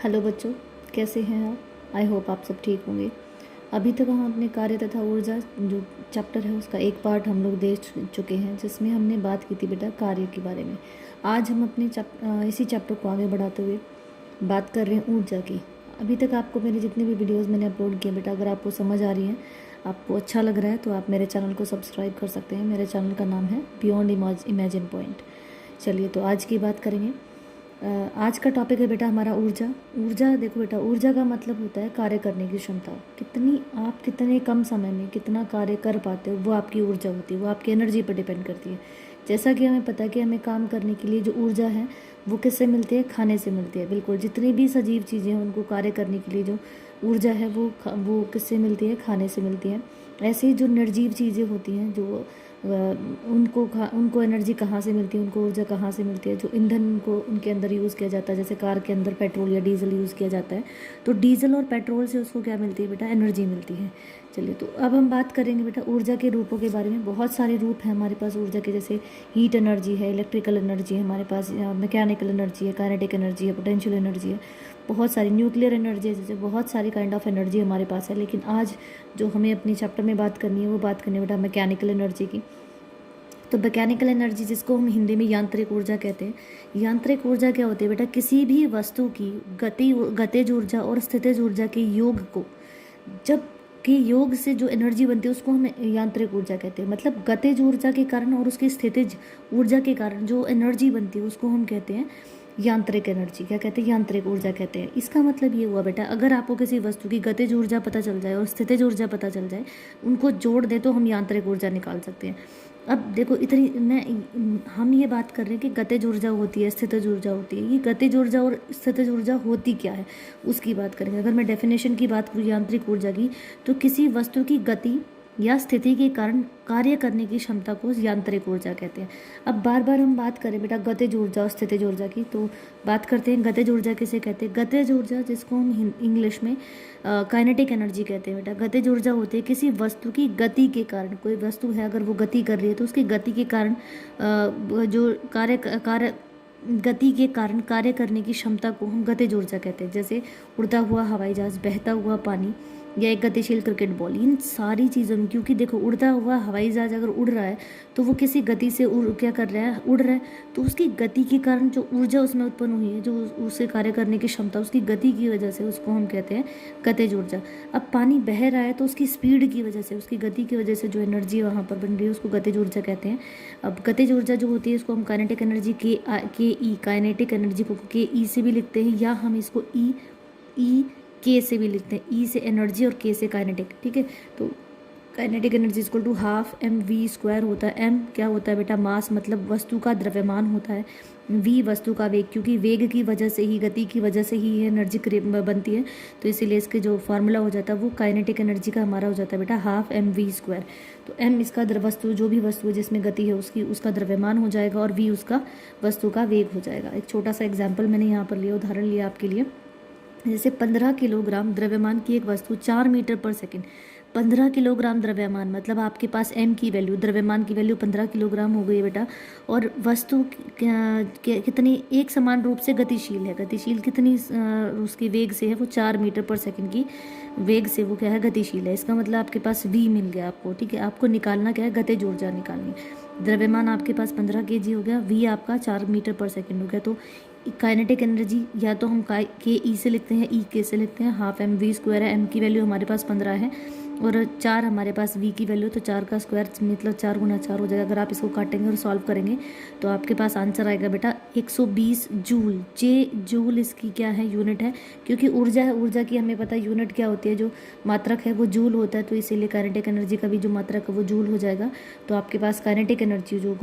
Hello बच्चों, कैसे हैं आप? आई होप आप सब ठीक होंगे। अभी तक हम अपने कार्य तथा ऊर्जा जो चैप्टर है उसका एक पार्ट हम लोग देख चुके हैं, जिसमें हमने बात की थी बेटा कार्य के बारे में। आज हम अपने इसी चैप्टर को आगे बढ़ाते हुए बात कर रहे हैं ऊर्जा की। अभी तक आपको मेरे जितने भी वीडियोज़ मैंने अपलोड किए बेटा, अगर आपको समझ आ रही है, आपको अच्छा लग रहा है, तो आप मेरे चैनल को सब्सक्राइब कर सकते हैं। मेरे चैनल का नाम है बियॉन्ड इमेजिन पॉइंट। चलिए, तो आज की बात करेंगे। आज का टॉपिक है बेटा हमारा ऊर्जा। ऊर्जा देखो बेटा, ऊर्जा का मतलब होता है कार्य करने की क्षमता। आप कितने कम समय में कितना कार्य कर पाते हो, वो आपकी ऊर्जा होती है, वो आपकी एनर्जी पर डिपेंड करती है। जैसा कि हमें पता है कि हमें काम करने के लिए जो ऊर्जा है वो किससे मिलती है? खाने से मिलती है। बिल्कुल, जितनी भी सजीव चीज़ें हैं उनको कार्य करने के लिए जो ऊर्जा है वो किससे मिलती है? खाने से मिलती है। ऐसे ही जो निर्जीव चीज़ें होती हैं, जो उनको एनर्जी कहाँ से मिलती है, उनको ऊर्जा कहाँ से मिलती है? जो ईंधन को उनके अंदर यूज़ किया जाता है, जैसे कार के अंदर पेट्रोल या डीजल यूज़ किया जाता है, तो डीजल और पेट्रोल से उसको क्या मिलती है बेटा? एनर्जी मिलती है। चलिए, तो अब हम बात करेंगे बेटा ऊर्जा के रूपों के बारे में। बहुत सारे रूप हैं हमारे पास ऊर्जा के, जैसे हीट एनर्जी है, इलेक्ट्रिकल एनर्जी है हमारे पास, मैकेनिकल एनर्जी है, काइनेटिक एनर्जी है, पोटेंशियल एनर्जी है, बहुत सारी न्यूक्लियर एनर्जी है, जैसे बहुत सारी काइंड ऑफ एनर्जी हमारे पास है। लेकिन आज जो हमें अपनी चैप्टर में बात करनी है वो बात करनी है बेटा मैकेनिकल एनर्जी की। तो मैकेनिकल एनर्जी, जिसको हम हिंदी में यांत्रिक ऊर्जा कहते हैं। यांत्रिक ऊर्जा क्या होती है बेटा? किसी भी वस्तु की गतिज ऊर्जा और स्थितिज ऊर्जा के योग को, जब के योग से जो एनर्जी बनती है उसको हम यांत्रिक ऊर्जा कहते हैं। मतलब गतिज ऊर्जा के कारण और उसकी स्थितिज ऊर्जा के कारण जो एनर्जी बनती है उसको हम कहते हैं यांत्रिक एनर्जी। क्या कहते हैं? यांत्रिक ऊर्जा कहते हैं। इसका मतलब ये हुआ बेटा, अगर आपको किसी वस्तु की गतिज ऊर्जा पता चल जाए और स्थितिज ऊर्जा पता चल जाए, उनको जोड़ दें तो हम यांत्रिक ऊर्जा निकाल सकते हैं। अब देखो, हम ये बात कर रहे हैं कि गतिज ऊर्जा होती है, स्थितिज ऊर्जा होती है। ये गतिज ऊर्जा और स्थितिज ऊर्जा होती क्या है उसकी बात करेंगे। अगर मैं डेफिनेशन की बात करूँ यांत्रिक ऊर्जा की, तो किसी वस्तु की गति या स्थिति के कारण कार्य करने की क्षमता को यांत्रिक ऊर्जा कहते हैं। अब बार बार हम बात करें बेटा गतिज ऊर्जा और स्थितिज ऊर्जा की, तो बात करते हैं गतिज ऊर्जा किसे कहते हैं। गतिज ऊर्जा, जिसको हम इंग्लिश में काइनेटिक एनर्जी कहते हैं बेटा। गतिज ऊर्जा होती है किसी वस्तु की गति के कारण। कोई वस्तु है, अगर वो गति कर रही है तो उसकी गति के कारण जो कार्य गति के कारण कार्य करने की क्षमता को हम गतिज ऊर्जा कहते हैं। जैसे उड़ता हुआ हवाई जहाज, बहता हुआ पानी, या एक गतिशील क्रिकेट बॉल, इन सारी चीज़ों में, क्योंकि देखो उड़ता हुआ हवाई जहाज अगर उड़ रहा है तो वो किसी गति से क्या कर रहा है? उड़ रहा है। तो उसकी गति के कारण जो ऊर्जा उसमें उत्पन्न हुई है, जो उससे कार्य करने की क्षमता, उसकी गति की वजह से, उसको हम कहते हैं गतिज ऊर्जा। अब पानी बह रहा है तो उसकी स्पीड की वजह से, उसकी गति की वजह से जो एनर्जी वहाँ पर बन रही है उसको गतिज ऊर्जा कहते हैं। अब गतिज ऊर्जा जो होती है इसको हम काइनेटिक एनर्जी काइनेटिक एनर्जी को के ई से भी लिखते हैं, या हम इसको ई के से भी लिखते हैं। ई से एनर्जी और के से काइनेटिक। ठीक है, तो kinetic energy equal to half m v square होता है। एम क्या होता है बेटा? मास, मतलब वस्तु का द्रव्यमान होता है। वी वस्तु का वेग, क्योंकि वेग की वजह से ही, गति की वजह से ही एनर्जी बनती है, तो इसीलिए इसके जो फार्मूला हो जाता है वो काइनेटिक एनर्जी का हमारा हो जाता है बेटा हाफ एम वी स्क्वायर। तो एम इसका वस्तु, जो भी वस्तु है जिसमें गति है उसका द्रव्यमान हो जाएगा, और वी उसका वस्तु का वेग हो जाएगा। एक छोटा सा एग्जाम्पल मैंने यहाँ पर लिया, उदाहरण लिया आपके लिए। जैसे 15 किलोग्राम द्रव्यमान की एक वस्तु 4 मीटर पर सेकंड। 15 किलोग्राम द्रव्यमान, मतलब आपके पास एम की वैल्यू, द्रव्यमान की वैल्यू 15 किलोग्राम हो गई बेटा। और वस्तु कितनी एक समान रूप से गतिशील है। गतिशील कितनी उसकी वेग से है? वो 4 मीटर पर सेकंड की वेग से वो क्या है? गतिशील है। इसका मतलब आपके पास वी मिल गया आपको। ठीक है, आपको निकालना क्या है? गतिज ऊर्जा निकालनी है। द्रव्यमान आपके पास 15 kg हो गया, वी आपका 4 मीटर पर सेकंड हो गया। तो काइनेटिक एनर्जी या तो हम के ई से लिखते हैं, ई के से लिखते हैं। हाफ एम वी स्क्वायर है, एम की वैल्यू हमारे पास 15 है और 4 हमारे पास वी की वैल्यू, तो 4 का स्क्वायर मतलब 4 गुना 4 हो जाएगा। अगर आप इसको काटेंगे और सॉल्व करेंगे तो आपके पास आंसर आएगा बेटा 120 जूल। जूल इसकी क्या है? यूनिट है, क्योंकि ऊर्जा है। ऊर्जा की हमें पता है यूनिट क्या होती है, जो मात्रक है वो जूल होता है, तो इसीलिए काइनेटिक एनर्जी का भी जो मात्रक है वो जूल हो जाएगा। तो आपके पास काइनेटिक एनर्जी जो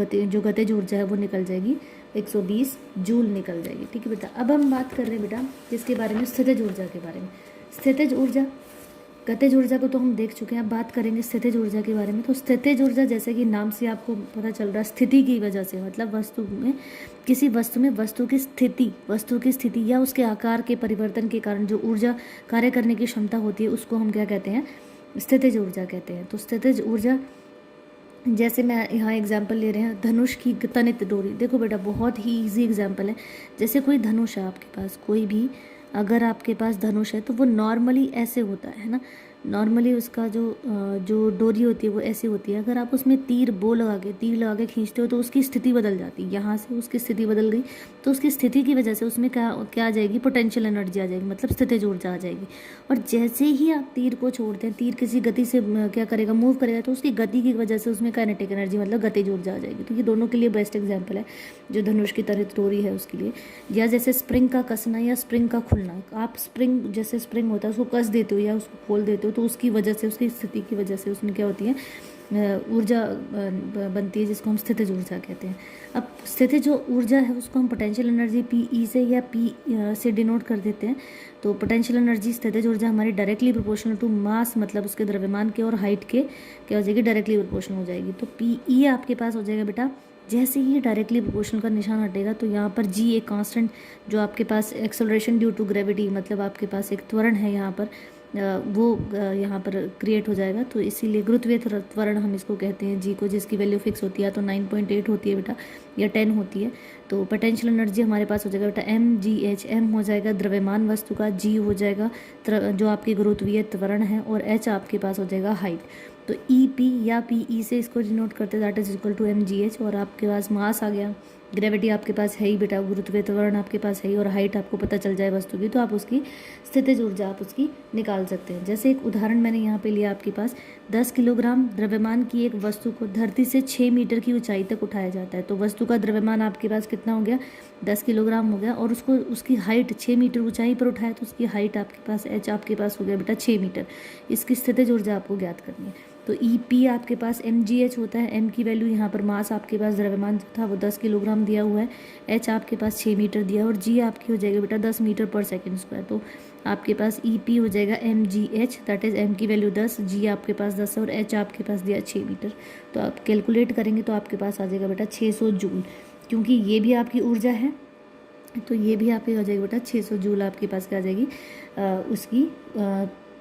गतिज ऊर्जा है वो निकल जाएगी 120 जूल निकल जाएगी। ठीक है बेटा, अब हम बात कर रहे हैं बेटा किसके बारे में? स्थितिज ऊर्जा के बारे में। स्थितिज ऊर्जा, गतिज ऊर्जा को तो हम देख चुके हैं, अब बात करेंगे स्थितिज ऊर्जा के बारे में। तो स्थितिज ऊर्जा, जैसे कि नाम से आपको पता चल रहा है, स्थिति की वजह से, मतलब किसी वस्तु में वस्तु की स्थिति या उसके आकार के परिवर्तन के कारण जो ऊर्जा कार्य करने की क्षमता होती है उसको हम क्या कहते हैं? स्थितिज ऊर्जा कहते हैं। तो स्थितिज ऊर्जा, जैसे मैं यहाँ एग्जाम्पल ले रहे हैं धनुष की तनित डोरी। देखो बेटा बहुत ही इजी एग्जाम्पल है। जैसे कोई धनुष है आपके पास, कोई भी अगर आपके पास धनुष है तो वो नॉर्मली ऐसे होता है ना, नॉर्मली उसका जो डोरी होती है वो ऐसे होती है। अगर आप उसमें तीर लगा के खींचते हो तो उसकी स्थिति बदल जाती है। यहाँ से उसकी स्थिति बदल गई तो उसकी स्थिति की वजह से उसमें क्या आ जाएगी, पोटेंशियल एनर्जी आ जाएगी, मतलब स्थितिज ऊर्जा आ जाएगी। और जैसे ही आप तीर को छोड़ते हैं, तीर किसी गति से क्या करेगा, मूव करेगा, तो उसकी गति की वजह से उसमें काइनेटिक एनर्जी मतलब गतिज ऊर्जा आ जाएगी। तो ये दोनों के लिए बेस्ट एग्जाम्पल है जो धनुष की तरह डोरी है उसके लिए। या जैसे स्प्रिंग का कसना या स्प्रिंग का खुलना, आप स्प्रिंग जैसे स्प्रिंग होता है उसको कस देते हो या उसको खोल देते हो तो उसकी वजह से, उसकी स्थिति की वजह से उसमें क्या होती है, ऊर्जा बनती है जिसको हम स्थितिज ऊर्जा कहते हैं। अब स्थितिज जो ऊर्जा है उसको हम पोटेंशियल एनर्जी पी से या पी से डिनोट कर देते हैं। तो पोटेंशियल एनर्जी स्थितिज ऊर्जा हमारी डायरेक्टली प्रोपोर्शनल टू मास, मतलब उसके द्रव्यमान के और हाइट के क्या हो जाएगी, डायरेक्टली प्रोपोर्शनल हो जाएगी। तो पी आपके पास हो जाएगा बेटा, जैसे ही डायरेक्टली प्रोपोर्शनल का निशान हटेगा तो यहाँ पर जी एक कांस्टेंट जो आपके पास एक्सेलरेशन ड्यू टू ग्रेविटी, मतलब आपके पास एक त्वरण है यहाँ पर, वो यहाँ पर क्रिएट हो जाएगा। तो इसीलिए गुरुत्वीय त्वरण हम इसको कहते हैं जी को, जिसकी वैल्यू फिक्स होती है तो 9.8 होती है बेटा या 10 होती है। तो पोटेंशियल एनर्जी हमारे पास हो जाएगा बेटा mgh, m हो जाएगा द्रव्यमान वस्तु का, g हो जाएगा जो आपकी गुरुत्वीय त्वरण है, और h आपके पास हो जाएगा हाइट। तो EP या PE से इसको डिनोट करते हैं, that is equal to mgh। और आपके पास मास आ गया, ग्रेविटी आपके पास है ही बेटा, गुरुत्वीय त्वरण आपके पास है ही, और हाइट आपको पता चल जाए वस्तु की तो आप उसकी स्थितिज ऊर्जा आप उसकी निकाल सकते हैं। जैसे एक उदाहरण मैंने यहाँ पे लिया, आपके पास 10 किलोग्राम द्रव्यमान की एक वस्तु को धरती से 6 मीटर की ऊंचाई तक उठाया जाता है। तो वस्तु का द्रव्यमान आपके पास कितना हो गया, 10 किलोग्राम हो गया, और उसको उसकी हाइट 6 मीटर ऊंचाई पर उठाया तो उसकी हाइट आपके पास h आपके पास हो गया बेटा 6 मीटर। इसकी स्थितिज ऊर्जा आपको ज्ञात करनी है। तो EP आपके पास mgh होता है, m की वैल्यू यहाँ पर मास आपके पास द्रव्यमान था वो 10 किलोग्राम दिया हुआ है, h आपके पास 6 मीटर दिया है, और g आपकी हो जाएगी बेटा 10 मीटर पर सेकेंड स्क्वायर। तो आपके पास EP हो जाएगा mgh, दैट इज m की वैल्यू 10, g आपके पास 10 है, और h आपके पास दिया 6 मीटर। तो आप कैलकुलेट करेंगे तो आपके पास आ जाएगा बेटा 600 जूल, क्योंकि ये भी आपकी ऊर्जा है तो ये भी आपकी हो जाएगी बेटा 600 जूल आपके पास क्या आ जाएगी, उसकी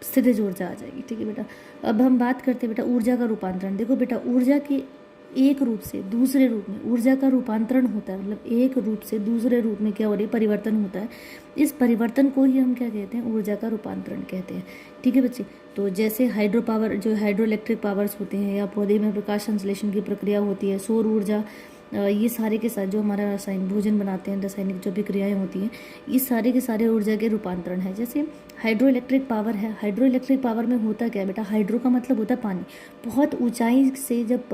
स्थितिज ऊर्जा आ जाएगी। ठीक है बेटा। अब हम बात करते हैं बेटा ऊर्जा का रूपांतरण। देखो बेटा, ऊर्जा के एक रूप से दूसरे रूप में ऊर्जा का रूपांतरण होता है, मतलब एक रूप से दूसरे रूप में क्या हो रही है, परिवर्तन होता है। इस परिवर्तन को ही हम क्या कहते हैं, ऊर्जा का रूपांतरण कहते हैं। ठीक है बच्चे। तो जैसे हाइड्रो पावर, जो हाइड्रो इलेक्ट्रिक पावर्स होते हैं, या पौधे में प्रकाश संश्लेषण की प्रक्रिया होती है, सौर ऊर्जा, ये सारे के साथ जो हमारा रासायनिक भोजन बनाते हैं, रासायनिक जो भी क्रियाएं होती हैं, ये सारे के सारे ऊर्जा के रूपांतरण है। जैसे हाइड्रो इलेक्ट्रिक पावर है, हाइड्रो इलेक्ट्रिक पावर में होता क्या है बेटा, हाइड्रो का मतलब होता है पानी। बहुत ऊंचाई से जब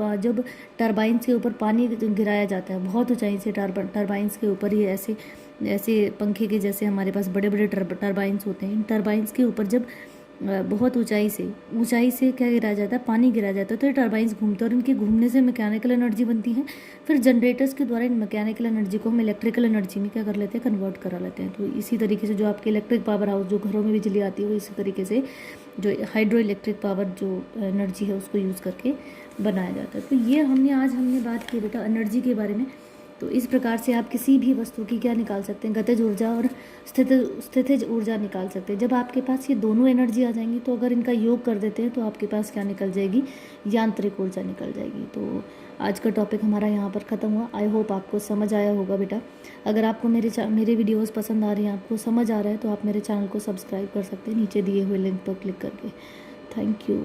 टरबाइंस के ऊपर पानी गिराया जाता है, बहुत ऊंचाई से टरबाइंस के ऊपर ही ऐसे ऐसे पंखे के जैसे हमारे पास बड़े बड़े टरबाइंस होते हैं, इन टरबाइंस के ऊपर जब बहुत ऊंचाई से क्या गिराया जाता है, पानी गिराया जाता है, तो ये टरबाइंस घूमते हैं और इनके घूमने से मैकेनिकल एनर्जी बनती है। फिर जनरेटर्स के द्वारा इन मैकेनिकल एनर्जी को हम इलेक्ट्रिकल एनर्जी में क्या कर लेते हैं, कन्वर्ट करा लेते हैं। तो इसी तरीके से जो आपके इलेक्ट्रिक पावर हाउस, जो घरों में बिजली आती है, वो इसी तरीके से जो हाइड्रो इलेक्ट्रिक पावर जो एनर्जी है उसको यूज़ करके बनाया जाता है। तो ये आज हमने बात की बेटा एनर्जी के बारे में। तो इस प्रकार से आप किसी भी वस्तु की क्या निकाल सकते हैं, गतिज ऊर्जा और स्थितिज ऊर्जा निकाल सकते हैं। जब आपके पास ये दोनों एनर्जी आ जाएंगी तो अगर इनका योग कर देते हैं तो आपके पास क्या निकल जाएगी, यांत्रिक ऊर्जा निकल जाएगी। तो आज का टॉपिक हमारा यहाँ पर ख़त्म हुआ। आई होप आपको समझ आया होगा बेटा। अगर आपको मेरे वीडियोज़ पसंद आ रही हैं, आपको समझ आ रहा है, तो आप मेरे चैनल को सब्सक्राइब कर सकते हैं नीचे दिए हुए लिंक पर क्लिक करके। Thank you.